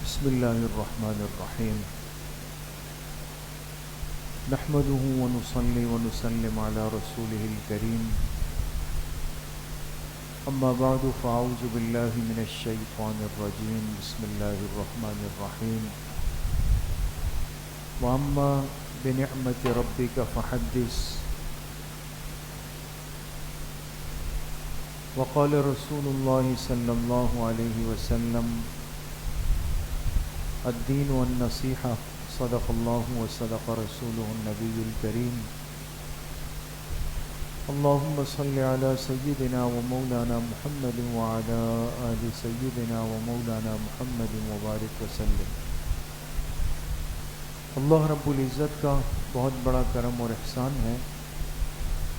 بسم الله الرحمن الرحيم نحمده ونصلي ونسلم على رسوله الكريم أما بعد فأعوذ بالله من الشيطان الرجيم بسم الله الرحمن الرحيم وأما بنعمة ربك فحدث وقال رسول الله صلى الله عليه وسلم الدين والنصيحة صدق الله وصدق رسوله النبي الكريم اللهم صل على سيدنا ومولانا محمد وعلى آل سيدنا ومولانا محمد وبارك وسلم۔ اللہ رب العزت کا بہت بڑا کرم اور احسان ہے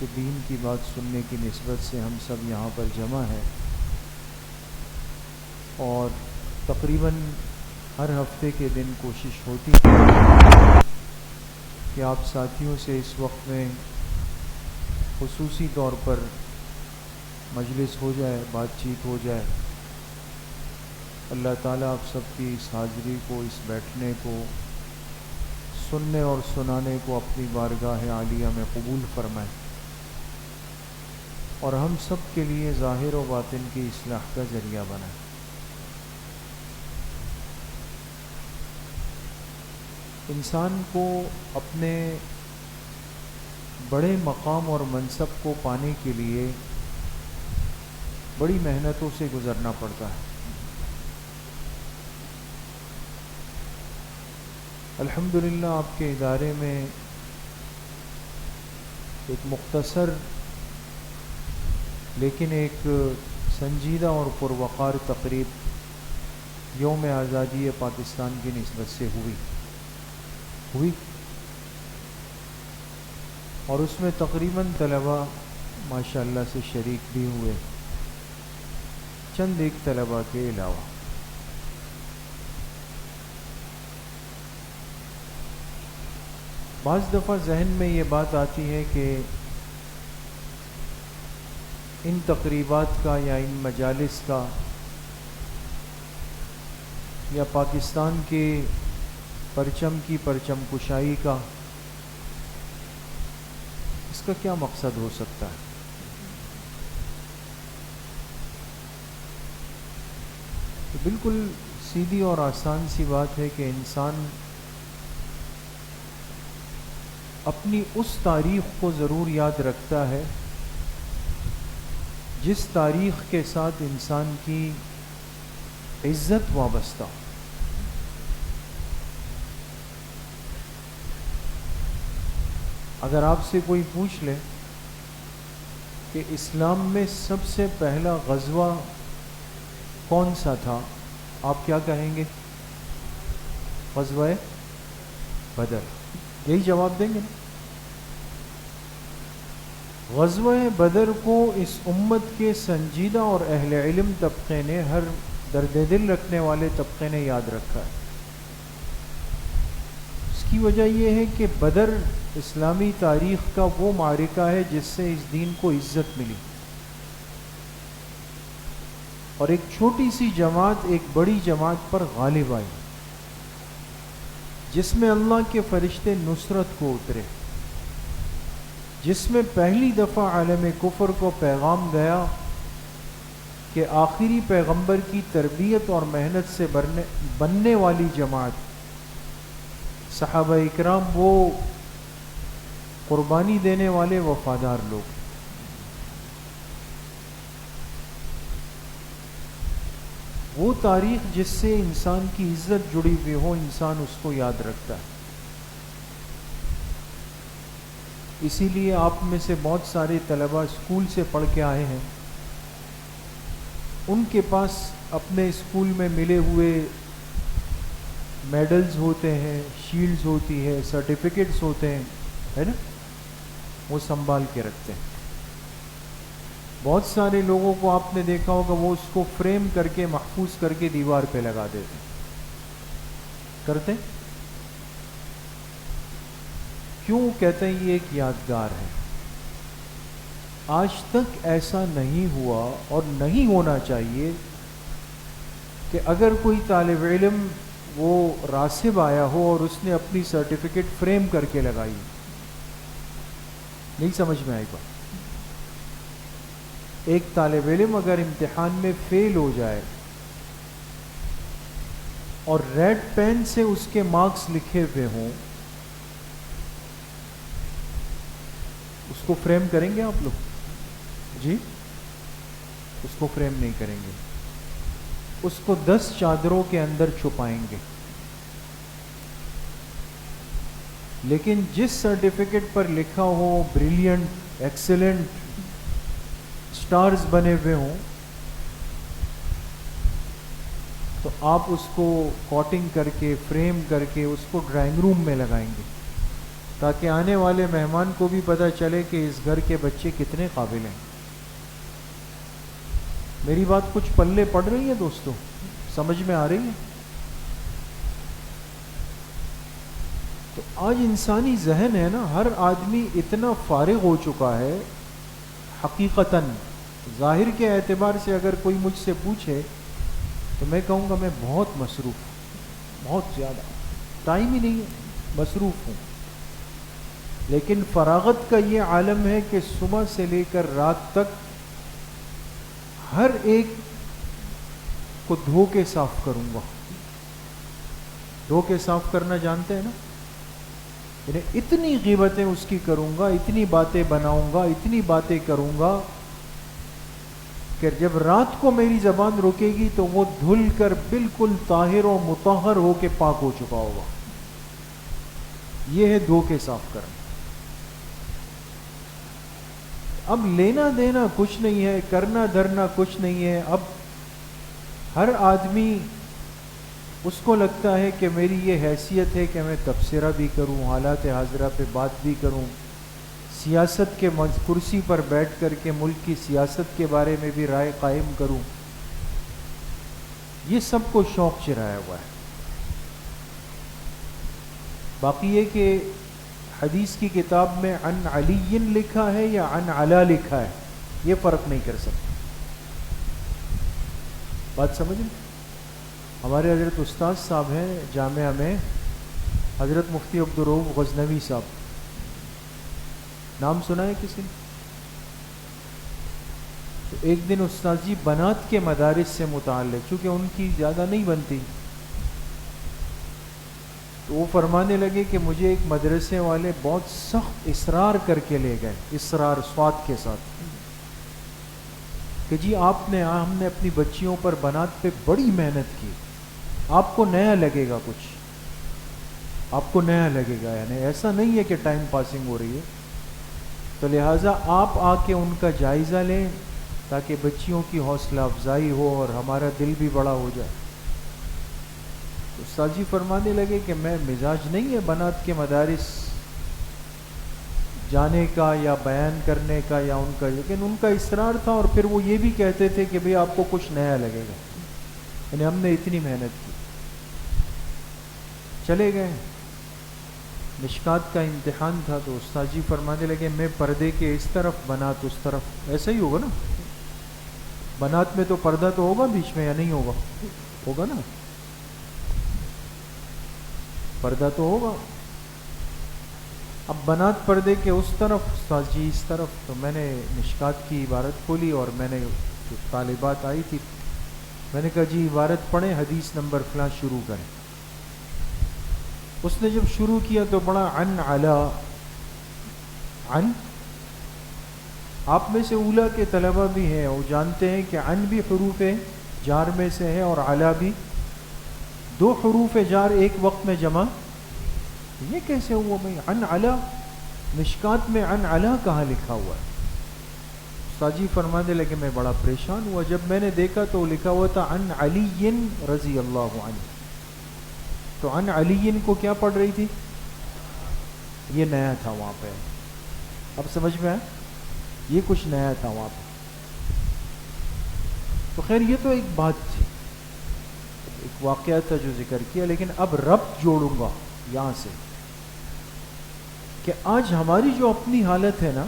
کہ دین کی بات سننے کی نسبت سے ہم سب یہاں پر جمع ہیں، اور تقریباً ہر ہفتے کے دن کوشش ہوتی ہے کہ آپ ساتھیوں سے اس وقت میں خصوصی طور پر مجلس ہو جائے، بات چیت ہو جائے۔ اللہ تعالیٰ آپ سب کی اس حاضری کو، اس بیٹھنے کو، سننے اور سنانے کو اپنی بارگاہ عالیہ میں قبول فرمائے، اور ہم سب کے لیے ظاہر و باطن کی اصلاح کا ذریعہ بنائے۔ انسان کو اپنے بڑے مقام اور منصب کو پانے کے لیے بڑی محنتوں سے گزرنا پڑتا ہے۔ الحمدللہ آپ کے ادارے میں ایک مختصر لیکن ایک سنجیدہ اور پروقار تقریب یوم آزادی پاکستان کی نسبت سے ہوئی اور اس میں تقریباً طلباء ماشاءاللہ سے شریک بھی ہوئے، چند ایک طلباء کے علاوہ۔ بعض دفعہ ذہن میں یہ بات آتی ہے کہ ان تقریبات کا یا ان مجالس کا یا پاکستان کے پرچم کی پرچم کشائی کا اس کا کیا مقصد ہو سکتا ہے؟ تو بالکل سیدھی اور آسان سی بات ہے کہ انسان اپنی اس تاریخ کو ضرور یاد رکھتا ہے جس تاریخ کے ساتھ انسان کی عزت وابستہ ہو۔ اگر آپ سے کوئی پوچھ لے کہ اسلام میں سب سے پہلا غزوہ کون سا تھا، آپ کیا کہیں گے؟ غزوہ بدر، یہی جواب دیں گے۔ غزوہ بدر کو اس امت کے سنجیدہ اور اہل علم طبقے نے، ہر درد دل رکھنے والے طبقے نے یاد رکھا ہے۔ اس کی وجہ یہ ہے کہ بدر اسلامی تاریخ کا وہ معرکہ ہے جس سے اس دین کو عزت ملی، اور ایک چھوٹی سی جماعت ایک بڑی جماعت پر غالب آئی، جس میں اللہ کے فرشتے نصرت کو اترے، جس میں پہلی دفعہ عالم کفر کو پیغام گیا کہ آخری پیغمبر کی تربیت اور محنت سے بننے والی جماعت صحابہ اکرام وہ قربانی دینے والے وفادار لوگ۔ وہ تاریخ جس سے انسان کی عزت جڑی ہوئی ہو، انسان اس کو یاد رکھتا ہے۔ اسی لیے آپ میں سے بہت سارے طلباء اسکول سے پڑھ کے آئے ہیں، ان کے پاس اپنے اسکول میں ملے ہوئے میڈلز ہوتے ہیں، شیلڈز ہوتی ہے، سرٹیفکیٹس ہوتے ہیں، ہے نا، وہ سنبھال کے رکھتے ہیں۔ بہت سارے لوگوں کو آپ نے دیکھا ہوگا وہ اس کو فریم کر کے محفوظ کر کے دیوار پہ لگا دیتے کرتے، کیوں کہتے ہیں یہ ایک یادگار ہے۔ آج تک ایسا نہیں ہوا اور نہیں ہونا چاہیے کہ اگر کوئی طالب علم وہ راسب آیا ہو اور اس نے اپنی سرٹیفکیٹ فریم کر کے لگائی. نہیں سمجھ میں آئی بات. ایک طالب علم اگر امتحان میں فیل ہو جائے اور ریڈ پین سے اس کے مارکس لکھے ہوئے ہوں, اس کو فریم کریں گے آپ لوگ؟ جی, اس کو فریم نہیں کریں گے, اس کو 10 چادروں کے اندر چھپائیں گے. لیکن جس سرٹیفکیٹ پر لکھا ہو بریلینٹ, ایکسیلنٹ, سٹارز بنے ہوئے ہوں, تو آپ اس کو کوٹنگ کر کے فریم کر کے اس کو ڈرائنگ روم میں لگائیں گے, تاکہ آنے والے مہمان کو بھی پتہ چلے کہ اس گھر کے بچے کتنے قابل ہیں. میری بات کچھ پلے پڑ رہی ہے دوستو؟ سمجھ میں آ رہی ہے؟ تو آج انسانی ذہن ہے نا, ہر آدمی اتنا فارغ ہو چکا ہے. حقیقتاً ظاہر کے اعتبار سے اگر کوئی مجھ سے پوچھے تو میں کہوں گا میں بہت مصروف ہوں, بہت زیادہ, ٹائم ہی نہیں ہے, مصروف ہوں. لیکن فراغت کا یہ عالم ہے کہ صبح سے لے کر رات تک ہر ایک کو دھو کے صاف کروں گا. دھو کے صاف کرنا جانتے ہیں نا؟ یعنی اتنی غیبتیں اس کی کروں گا, اتنی باتیں بناؤں گا, اتنی باتیں کروں گا کہ جب رات کو میری زبان رکے گی تو وہ دھل کر بالکل طاہر و مطہر ہو کے پاک ہو چکا ہوگا. یہ ہے دھو کے صاف کرنا. اب لینا دینا کچھ نہیں ہے, کرنا دھرنا کچھ نہیں ہے. اب ہر آدمی اس کو لگتا ہے کہ میری یہ حیثیت ہے کہ میں تبصرہ بھی کروں, حالات حاضرہ پہ بات بھی کروں, سیاست کے کرسی پر بیٹھ کر کے ملک کی سیاست کے بارے میں بھی رائے قائم کروں. یہ سب کو شوق چرایا ہوا ہے. باقی یہ کہ حدیث کی کتاب میں عن علی لکھا ہے یا عن علا لکھا ہے, یہ فرق نہیں کر سکتے. بات سمجھیں؟ ہمارے حضرت استاد صاحب ہیں جامعہ میں, حضرت مفتی عبدالرؤوف غزنوی صاحب, نام سنا ہے کسی نے؟ تو ایک دن استاد جی بنات کے مدارس سے متعلق, چونکہ ان کی زیادہ نہیں بنتی, تو وہ فرمانے لگے کہ مجھے ایک مدرسے والے بہت سخت اصرار کر کے لے گئے, اصرار سواد کے ساتھ, کہ جی ہم نے اپنی بچیوں پر بنات پہ بڑی محنت کی, آپ کو نیا لگے گا, کچھ آپ کو نیا لگے گا, یعنی ایسا نہیں ہے کہ ٹائم پاسنگ ہو رہی ہے. تو لہٰذا آپ آ کے ان کا جائزہ لیں تاکہ بچیوں کی حوصلہ افزائی ہو اور ہمارا دل بھی بڑا ہو جائے. استاد جی فرمانے لگے کہ میں مزاج نہیں ہے بنات کے مدارس جانے کا یا بیان کرنے کا یا ان کا, لیکن ان کا اصرار تھا. اور پھر وہ یہ بھی کہتے تھے کہ بھئی آپ کو کچھ نیا لگے گا, یعنی ہم نے اتنی محنت کی. چلے گئے, مشکات کا امتحان تھا, تو استاد جی فرمانے لگے میں پردے کے اس طرف, بنات اس طرف. ایسا ہی ہوگا نا, بنات میں تو پردہ تو ہوگا بیچ میں, یا نہیں ہوگا؟ ہوگا نا, پردہ تو ہوگا. اب بنات پردے کے اس طرف, استاد جی اس طرف. تو میں نے مشکات کی عبارت کھولی اور میں نے جو طالبات آئی تھی, میں نے کہا جی عبارت پڑھیں, حدیث نمبر فلاں شروع کریں. اس نے جب شروع کیا تو بڑا عن علا, عن, آپ میں سے اولیٰ کے طلبہ بھی ہیں, وہ جانتے ہیں کہ عن بھی حروف جار میں سے ہے اور علا بھی. 2 حروف جار ایک وقت میں جمع, یہ کیسے ہوا بھائی؟ عن علا, مشکات میں عن علا کہاں لکھا ہوا ہے؟ استاد جی فرمانے لگے میں بڑا پریشان ہوا جب میں نے دیکھا تو لکھا ہوا تھا عن علی رضی اللہ عنہ. تو عن علی کو کیا پڑھ رہی تھی؟ یہ نیا تھا وہاں پہ. اب سمجھ میں آیا؟ یہ کچھ نیا تھا وہاں پہ. تو خیر یہ تو ایک بات تھی, ایک واقعہ تھا جو ذکر کیا. لیکن اب ربط جوڑوں گا یہاں سے کہ آج ہماری جو اپنی حالت ہے نا,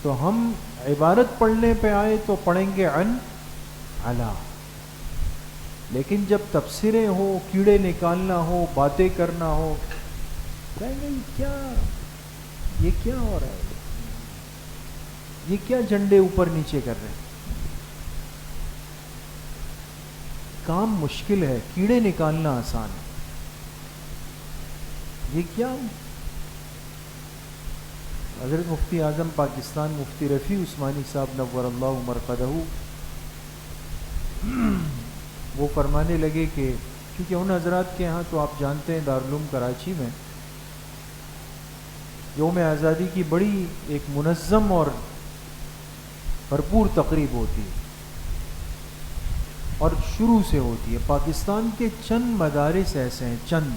تو ہم عبارت پڑھنے پہ آئے تو پڑھیں گے عن علا, لیکن جب تبصرے ہو، کیڑے نکالنا ہو، باتیں کرنا ہو، کہیں گے یہ کیا ہو رہا ہے، یہ کیا جھنڈے اوپر نیچے کر رہے ہیں. کام مشکل ہے، کیڑے نکالنا آسان ہے. یہ کیا؟ حضرت مفتی اعظم پاکستان مفتی رفیع عثمانی صاحب نور اللہ مرقدہ وہ فرمانے لگے کہ کیونکہ ان حضرات کے ہاں تو آپ جانتے ہیں دارالعلوم کراچی میں یوم آزادی کی بڑی ایک منظم اور بھرپور تقریب ہوتی ہے اور شروع سے ہوتی ہے. پاکستان کے چند مدارس ایسے ہیں، چند،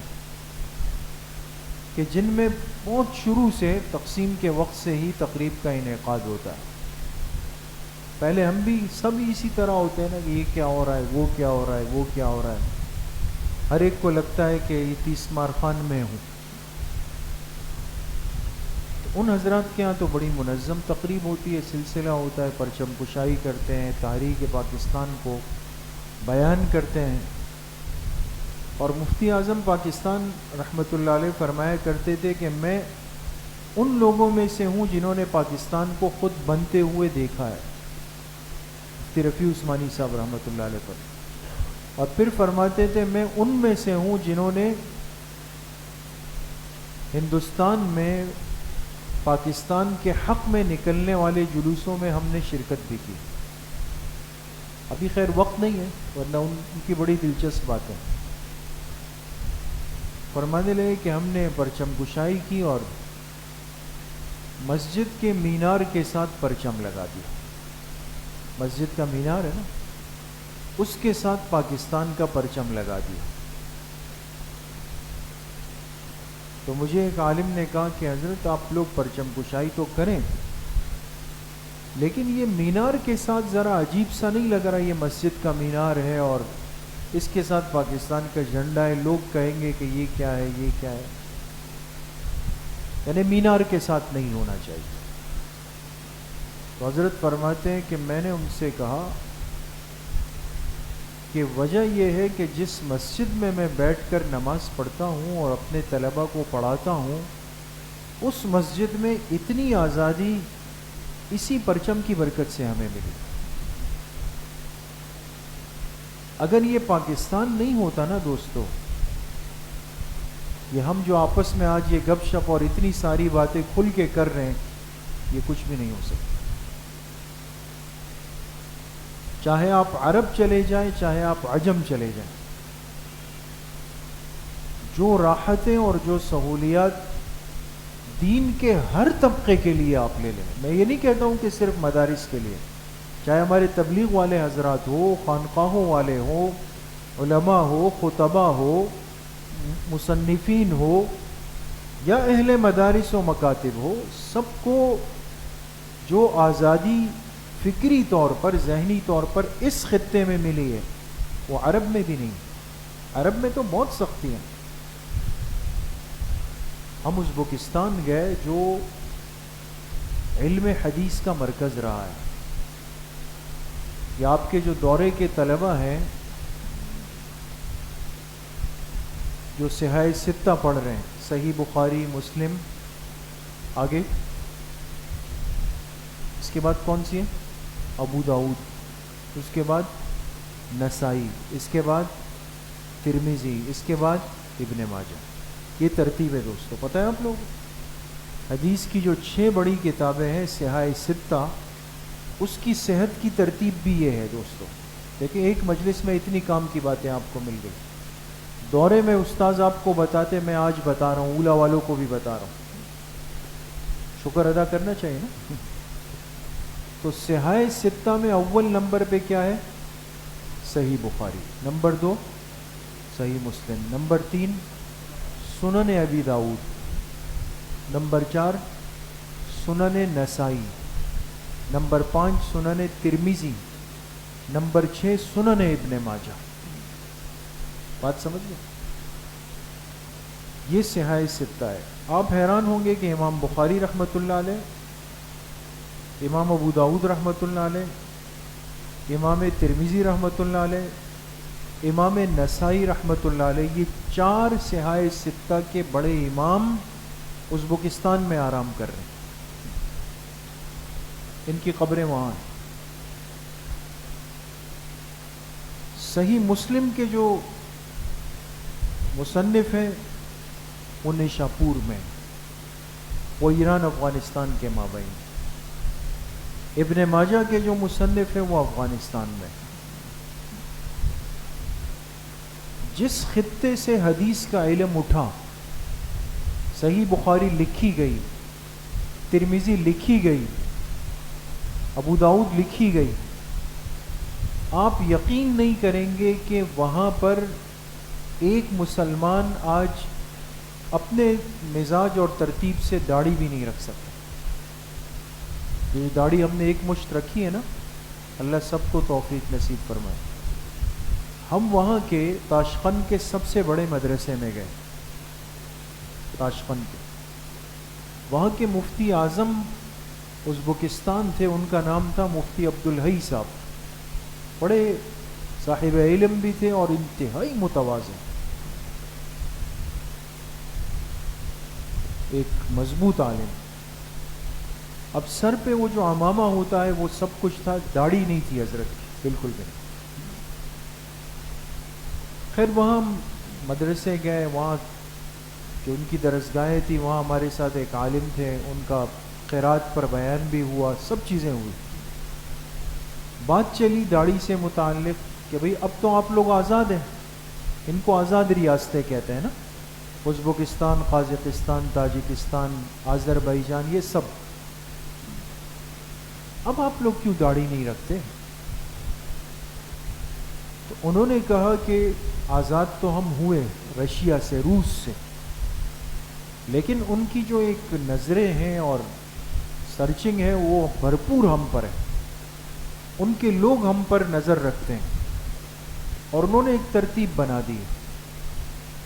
کہ جن میں بہت شروع سے تقسیم کے وقت سے ہی تقریب کا انعقاد ہوتا ہے. پہلے ہم بھی سب اسی طرح ہوتے ہیں نا کہ یہ کیا ہو رہا ہے، وہ کیا ہو رہا ہے، وہ کیا ہو رہا ہے. ہر ایک کو لگتا ہے کہ یہ 30 مار خان میں ہوں. ان حضرات کے ہاں تو بڑی منظم تقریب ہوتی ہے، سلسلہ ہوتا ہے، پرچم کشائی کرتے ہیں، تحریک پاکستان کو بیان کرتے ہیں. اور مفتی اعظم پاکستان رحمۃ اللہ علیہ فرمایا کرتے تھے کہ میں ان لوگوں میں سے ہوں جنہوں نے پاکستان کو خود بنتے ہوئے دیکھا ہے. مفتی رفیع عثمانی صاحب رحمۃ اللہ علیہ پر. اور پھر فرماتے تھے میں ان میں سے ہوں جنہوں نے ہندوستان میں پاکستان کے حق میں نکلنے والے جلوسوں میں ہم نے شرکت بھی کی. ابھی خیر وقت نہیں ہے ورنہ ان کی بڑی دلچسپ بات ہے. فرمانے لگے کہ ہم نے پرچم کشائی کی اور مسجد کے مینار کے ساتھ پرچم لگا دیا. مسجد کا مینار ہے نا، اس کے ساتھ پاکستان کا پرچم لگا دیا. تو مجھے ایک عالم نے کہا کہ حضرت آپ لوگ پرچم کشائی تو کریں لیکن یہ مینار کے ساتھ ذرا عجیب سا نہیں لگ رہا؟ یہ مسجد کا مینار ہے اور اس کے ساتھ پاکستان کا جھنڈا ہے، لوگ کہیں گے کہ یہ کیا ہے، یہ کیا ہے. یعنی مینار کے ساتھ نہیں ہونا چاہیے. تو حضرت فرماتے ہیں کہ میں نے ان سے کہا کہ وجہ یہ ہے کہ جس مسجد میں میں بیٹھ کر نماز پڑھتا ہوں اور اپنے طلباء کو پڑھاتا ہوں اس مسجد میں اتنی آزادی اسی پرچم کی برکت سے ہمیں ملی. اگر یہ پاکستان نہیں ہوتا نا دوستو، یہ ہم جو آپس میں آج یہ گپ شپ اور اتنی ساری باتیں کھل کے کر رہے ہیں، یہ کچھ بھی نہیں ہو سکتا. چاہے آپ عرب چلے جائیں، چاہے آپ عجم چلے جائیں، جو راحتیں اور جو سہولیات دین کے ہر طبقے کے لیے آپ لے لیں. میں یہ نہیں کہتا ہوں کہ صرف مدارس کے لیے، چاہے ہمارے تبلیغ والے حضرات ہو، خانقاہوں والے ہو، علماء ہو، خطبہ ہو، مصنفین ہو یا اہل مدارس و مکاتب ہو، سب کو جو آزادی فکری طور پر، ذہنی طور پر اس خطے میں ملی ہے وہ عرب میں بھی نہیں. عرب میں تو بہت سختی ہیں. ہم ازبکستان گئے جو علم حدیث کا مرکز رہا ہے. یہ آپ کے جو دورے کے طلبہ ہیں جو صحاح ستہ پڑھ رہے ہیں، صحیح بخاری، مسلم، آگے اس کے بعد کون سی ہے؟ ابو داؤد، اس کے بعد نسائی، اس کے بعد ترمذی، اس کے بعد ابن ماجہ. یہ ترتیب ہے دوستو. پتہ ہے آپ لوگ حدیث کی جو 6 بڑی کتابیں ہیں صحاح ستہ، اس کی صحت کی ترتیب بھی یہ ہے دوستو. دیکھیں ایک مجلس میں اتنی کام کی باتیں آپ کو مل گئی. دورے میں استاذ آپ کو بتاتے، میں آج بتا رہا ہوں، اولا والوں کو بھی بتا رہا ہوں. شکر ادا کرنا چاہیے نا. تو صحاح ستہ میں اول نمبر پہ کیا ہے؟ صحیح بخاری. نمبر 2 صحیح مسلم. نمبر 3 سنن ابی داؤد. نمبر 4 سنن نسائی. نمبر 5 سنن ترمذی. نمبر 6 سنن ابن ماجہ. بات سمجھ گئے؟ یہ صحاح ستہ ہے. آپ حیران ہوں گے کہ امام بخاری رحمۃ اللہ علیہ، امام ابو داؤد رحمۃ اللہ علیہ، امام ترمذی رحمۃ اللہ علیہ، امام نسائی رحمۃ اللہ علیہ، یہ 4 صحائے ستہ کے بڑے امام ازبکستان میں آرام کر رہے ہیں، ان کی قبریں وہاں ہیں۔ صحیح مسلم کے جو مصنف ہیں وہ نیشاپور میں، وہ ایران افغانستان کے مابین۔ ابن ماجہ کے جو مصنف ہیں وہ افغانستان میں۔ جس خطے سے حدیث کا علم اٹھا، صحیح بخاری لکھی گئی، ترمذی لکھی گئی، ابو داؤد لکھی گئی، آپ یقین نہیں کریں گے کہ وہاں پر ایک مسلمان آج اپنے مزاج اور ترتیب سے داڑھی بھی نہیں رکھ سکتا۔ یہ داڑھی ہم نے ایک مشت رکھی ہے نا، اللہ سب کو توفیق نصیب فرمائے۔ ہم وہاں کے تاشقند کے سب سے بڑے مدرسے میں گئے، تاشقند کے، وہاں کے مفتی اعظم ازبکستان تھے، ان کا نام تھا مفتی عبدالحی صاحب، بڑے صاحب علم بھی تھے اور انتہائی متواضع، ایک مضبوط عالم۔ اب سر پہ وہ جو عمامہ ہوتا ہے وہ سب کچھ تھا، داڑھی نہیں تھی حضرت کی، بالکل بھی نہیں۔ خیر وہاں مدرسے گئے، وہاں جو ان کی درسگاہیں تھی وہاں ہمارے ساتھ ایک عالم تھے، ان کا قرات پر بیان بھی ہوا، سب چیزیں ہوئی۔ بات چلی داڑھی سے متعلق کہ بھئی اب تو آپ لوگ آزاد ہیں، ان کو آزاد ریاستیں کہتے ہیں نا، ازبکستان، قازقستان، تاجکستان، آذربائیجان، یہ سب، اب آپ لوگ کیوں داڑھی نہیں رکھتے؟ تو انہوں نے کہا کہ آزاد تو ہم ہوئے رشیا سے، روس سے، لیکن ان کی جو ایک نظریں ہیں اور سرچنگ ہے وہ بھرپور ہم پر ہے، ان کے لوگ ہم پر نظر رکھتے ہیں، اور انہوں نے ایک ترتیب بنا دی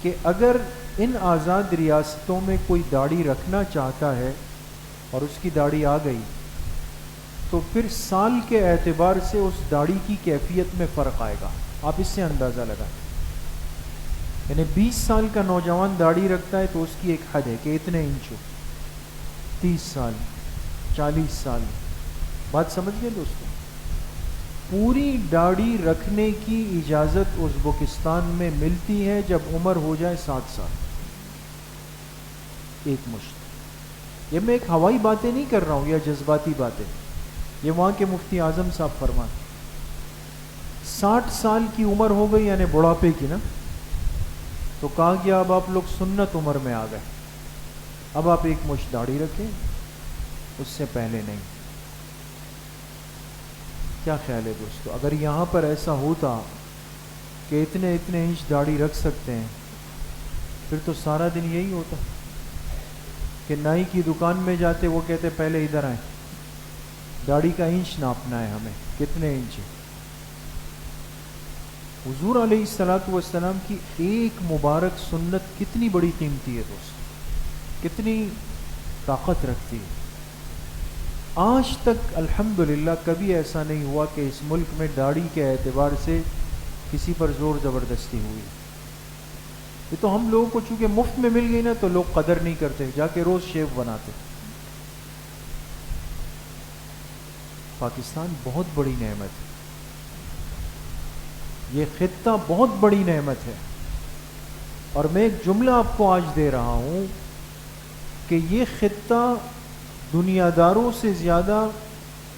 کہ اگر ان آزاد ریاستوں میں کوئی داڑھی رکھنا چاہتا ہے اور اس کی داڑھی آ گئی تو پھر سال کے اعتبار سے اس داڑھی کی کیفیت میں فرق آئے گا۔ آپ اس سے اندازہ لگائیں، یعنی 20 سال کا نوجوان داڑھی رکھتا ہے تو اس کی ایک حد ہے کہ اتنے انچ ہو، 30 سال، 40 سال، بات سمجھ گئے دوستوں؟ پوری داڑھی رکھنے کی اجازت ازبکستان میں ملتی ہے جب عمر ہو جائے 7 سال، ایک مشت۔ یہ میں ایک ہوائی باتیں نہیں کر رہا ہوں یا جذباتی باتیں، یہ وہاں کے مفتی اعظم صاحب فرماتے۔ 60 سال کی عمر ہو گئی یعنی بڑھاپے کی نا، تو کہا گیا اب آپ لوگ سنت عمر میں آ گئے، اب آپ ایک مشت داڑھی رکھیں، اس سے پہلے نہیں۔ کیا خیال ہے دوستو؟ اگر یہاں پر ایسا ہوتا کہ اتنے اتنے انچ داڑھی رکھ سکتے ہیں، پھر تو سارا دن یہی ہوتا کہ نائی کی دکان میں جاتے، وہ کہتے پہلے ادھر آئیں، داڑھی کا انچ ناپنا ہے ہمیں، کتنے انچ ہے۔ حضور علیہ الصلوۃ والسلام کی ایک مبارک سنت کتنی بڑی قیمتی ہے دوست، کتنی طاقت رکھتی ہے۔ آج تک الحمدللہ کبھی ایسا نہیں ہوا کہ اس ملک میں داڑھی کے اعتبار سے کسی پر زور زبردستی ہوئی۔ یہ تو ہم لوگوں کو چونکہ مفت میں مل گئی نا تو لوگ قدر نہیں کرتے، جا کے روز شیو بناتے۔ پاکستان بہت بڑی نعمت ہے، یہ خطہ بہت بڑی نعمت ہے، اور میں ایک جملہ آپ کو آج دے رہا ہوں کہ یہ خطہ دنیا داروں سے زیادہ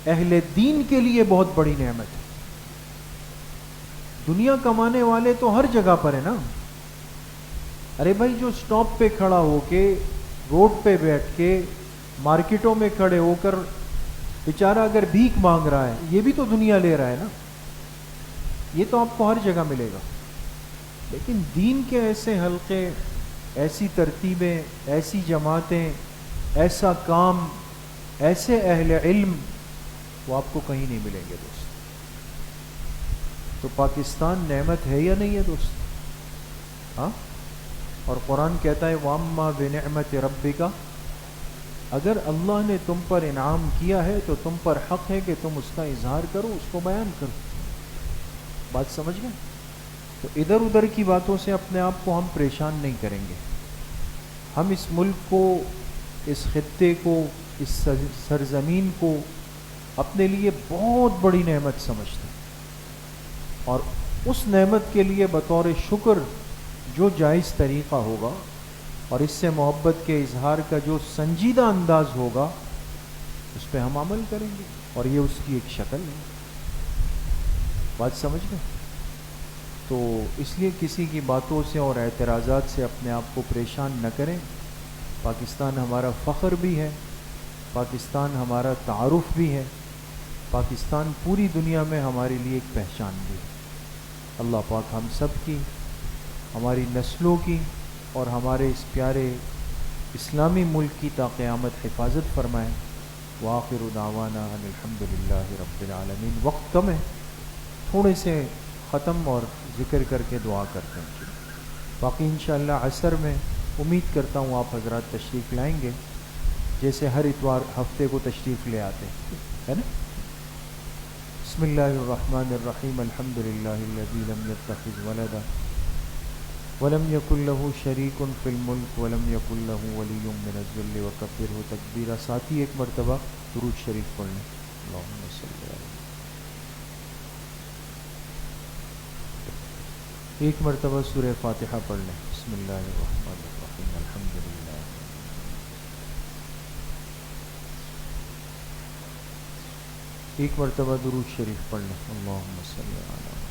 اہل دین کے لیے بہت بڑی نعمت ہے۔ دنیا کمانے والے تو ہر جگہ پر ہے نا، ارے بھائی جو سٹاپ پہ کھڑا ہو کے، روڈ پہ بیٹھ کے، مارکیٹوں میں کھڑے ہو کر بیچارہ اگر بھیک مانگ رہا ہے، یہ بھی تو دنیا لے رہا ہے نا، یہ تو آپ کو ہر جگہ ملے گا۔ لیکن دین کے ایسے حلقے، ایسی ترتیبیں، ایسی جماعتیں، ایسا کام، ایسے اہل علم، وہ آپ کو کہیں نہیں ملیں گے دوست۔ تو پاکستان نعمت ہے یا نہیں ہے دوست؟ ہاں، اور قرآن کہتا ہے وَأَمَّا بِنِعْمَةِ رَبِّكَ، اگر اللہ نے تم پر انعام کیا ہے تو تم پر حق ہے کہ تم اس کا اظہار کرو، اس کو بیان کرو۔ بات سمجھ گئے؟ تو ادھر ادھر کی باتوں سے اپنے آپ کو ہم پریشان نہیں کریں گے. ہم اس ملک کو، اس خطے کو، اس سرزمین کو اپنے لیے بہت بڑی نعمت سمجھتے ہیں، اور اس نعمت کے لیے بطور شکر جو جائز طریقہ ہوگا اور اس سے محبت کے اظہار کا جو سنجیدہ انداز ہوگا اس پہ ہم عمل کریں گے، اور یہ اس کی ایک شکل ہے. بات سمجھ گئے؟ تو اس لیے کسی کی باتوں سے اور اعتراضات سے اپنے آپ کو پریشان نہ کریں. پاکستان ہمارا فخر بھی ہے، پاکستان ہمارا تعارف بھی ہے، پاکستان پوری دنیا میں ہمارے لیے ایک پہچان بھی ہے. اللہ پاک ہم سب کی، ہماری نسلوں کی اور ہمارے اس پیارے اسلامی ملک کی تا قیامت حفاظت فرمائیں. وآخر دعوانا ان الحمدللہ رب العالمین. وقت کم ہے، تھوڑے سے ختم اور ذکر کر کے دعا کرتے ہیں. باقی انشاءاللہ عصر میں امید کرتا ہوں آپ حضرات تشریف لائیں گے، جیسے ہر اتوار ہفتے کو تشریف لے آتے ہیں، ہے نا؟ بسم اللہ الرحمن الرحیم. الحمدللہ الذی لم یتخذ ولدا ولم یکن له شریک فی الملک ولم یکن له ولی من الذل وکبرہ تکبیرا. ساتھی ایک مرتبہ درود شریف پڑھ لیں. اللہم صلی علی. ایک مرتبہ سورہ فاتحہ پڑھ لیں. بسم اللہ الرحمن الرحیم. الحمدللہ. ایک مرتبہ درود شریف پڑھ لیں. اللہم صلی علی.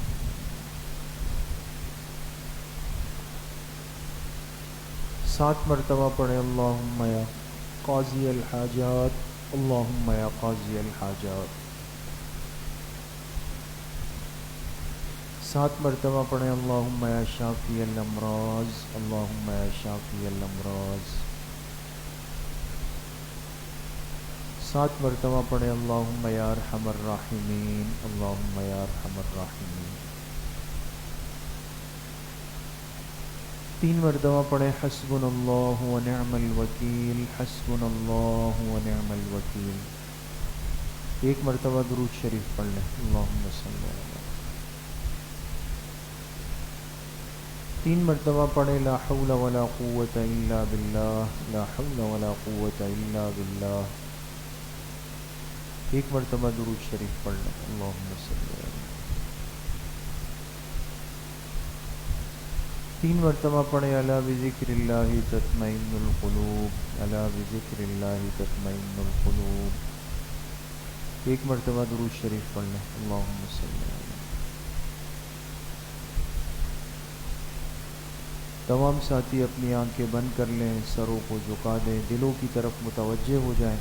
7 مرتبہ پڑھیں. اللہم یا قاضی الحاجات، اللہم یا قاضی الحاجات. 7 مرتبہ پڑھیں. اللہم یا شافی الامراض، اللہم یا شافی الامراض. 7 مرتبہ پڑھیں. اللہم یا ارحم الراحمین، اللہم یا ارحم الراحمین. 3 مرتبہ پڑھیں. حسبنا اللہ و نعم الوکیل، حسبنا اللہ و نعم الوکیل. 1 مرتبہ درود شریف پڑھ لیں. اللہم صلی علی. 3 مرتبہ پڑھیں. لا حول ولا قوة الا باللہ، لا حول ولا قوة الا باللہ. 1 مرتبہ درود شریف پڑھ لیں. اللہم صلی علی. 3 مرتبہ پڑھیں. الا بذکر اللہ تطمئن القلوب، الا بذکر اللہ تطمئن القلوب. 1 مرتبہ درود شریف پڑھ لیں. اللہم صلی علی. تمام ساتھی اپنی آنکھیں بند کر لیں، سروں کو جھکا دیں، دلوں کی طرف متوجہ ہو جائیں،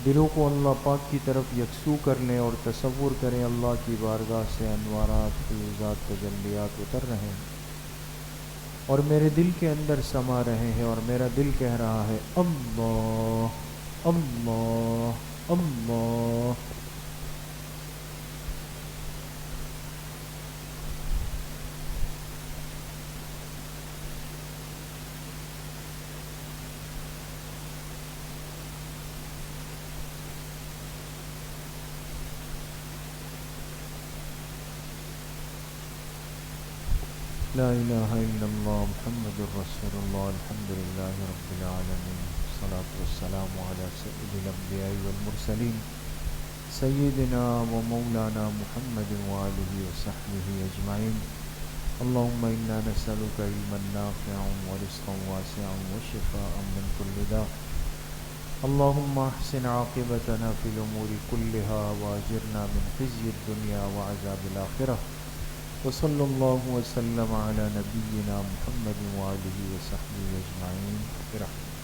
دلوں کو اللہ پاک کی طرف یکسو کر لیں اور تصور کریں اللہ کی بارگاہ سے انوارات، فیوزات، تجلیات اتر رہے ہیں اور میرے دل کے اندر سما رہے ہیں، اور میرا دل کہہ رہا ہے اللہ اللہ اللہ. لا الہ الا اللہ محمد الرسول اللہ. الحمدللہ رب العالمین، والصلاة والسلام علی سید الانبیاء والمرسلین سیدنا و مولانا محمد وآلہ وصحبہ اجمعین. اللہم انا نسألک علما نافعا ورزقا واسعا وشفاء من کل داء. اللہم احسن عاقبتنا فی الامور کلها واجرنا من خزی الدنیا وعذاب الآخرہ. وصلی اللہ وسلم علی نبینا محمد وآلہ وصحبہ اجمعین برحمتہ.